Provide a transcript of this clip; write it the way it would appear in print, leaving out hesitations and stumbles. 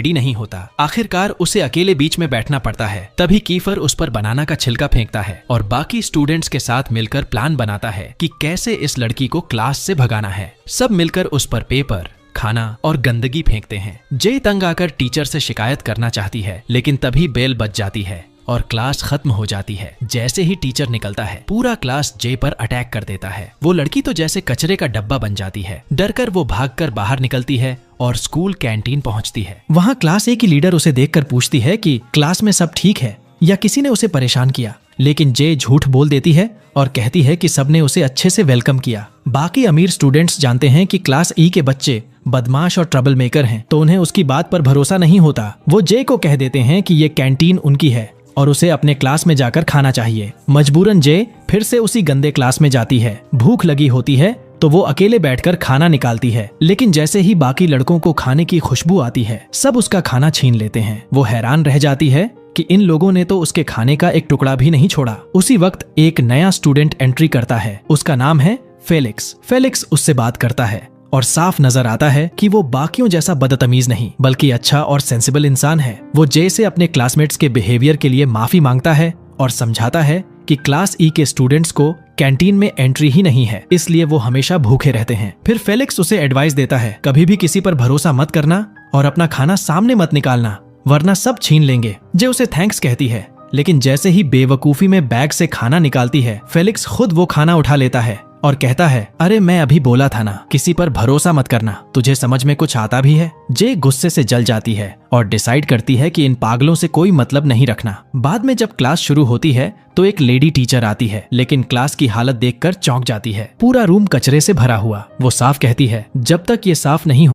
Ready नहीं होता। आखिरकार उसे अकेले बीच में बैठना पड़ता है। तभी कीफर उस पर बनाना का छिलका फेंकता है और बाकी स्टूडेंट्स के साथ मिलकर प्लान बनाता है कि कैसे इस लड़की को क्लास से भगाना है। सब मिलकर उस पर पेपर, खाना और गंदगी फेंकते हैं। जे तंग आकर टीचर से शिकायत करना चाहती है, लेकिन तभी बेल बज जाती है और क्लास खत्म हो जाती है। जैसे ही टीचर निकलता है, पूरा क्लास जे पर अटैक कर देता है। वो लड़की तो जैसे कचरे का डब्बा बन जाती है। डरकर वो भागकर बाहर निकलती है और स्कूल कैंटीन पहुंचती है। वहां क्लास ए की लीडर उसे देखकर पूछती है कि क्लास में सब ठीक है या किसी ने उसे परेशान किया, लेकिन जे झूठ बोल देती है और कहती है कि सबने उसे अच्छे से वेलकम किया। बाकी अमीर स्टूडेंट्स जानते हैं कि क्लास ई के बच्चे बदमाश और ट्रबल मेकर हैं, तो उन्हें उसकी बात पर भरोसा नहीं होता। वो जे को कह देते हैं कि ये कैंटीन उनकी है और उसे अपने क्लास में जाकर खाना चाहिए। मजबूरन जे फिर से उसी गंदे क्लास में जाती है। भूख लगी होती है तो वो अकेले बैठकर खाना निकालती है, लेकिन जैसे ही बाकी लड़कों को खाने की खुशबू आती है, सब उसका खाना छीन लेते हैं। वो हैरान रह जाती है कि इन लोगों ने तो उसके खाने का एक टुकड़ा भी नहीं छोड़ा। उसी वक्त एक नया स्टूडेंट एंट्री करता है। उसका नाम है फेलिक्स। फेलिक्स उससे बात करता है और साफ नजर आता है कि वो बाकियों जैसा बदतमीज नहीं, बल्कि अच्छा और सेंसिबल इंसान है। वो जे से अपने क्लासमेट्स के बिहेवियर के लिए माफी मांगता है और समझाता है कि क्लास ई के स्टूडेंट्स को कैंटीन में एंट्री ही नहीं है, इसलिए वो हमेशा भूखे रहते हैं। फिर फेलिक्स उसे एडवाइस देता है, कभी भी किसी पर भरोसा मत करना और अपना खाना सामने मत निकालना, वरना सब छीन लेंगे। जे उसे थैंक्स कहती है, लेकिन जैसे ही बेवकूफी में बैग से खाना निकालती है, फेलिक्स खुद वो खाना उठा लेता है और कहता है, अरे मैं अभी बोला था ना, किसी पर भरोसा मत करना, तुझे समझ में कुछ आता भी है? जे गुस्से से जल जाती है और डिसाइड करती है कि इन पागलों से कोई मतलब नहीं रखना। बाद में जब क्लास शुरू होती है तो एक लेडी टीचर आती है, लेकिन क्लास की हालत देखकर चौंक जाती है। पूरा रूम कचरे से भरा हुआ। वो साफ कहती है, जब तक ये साफ नहीं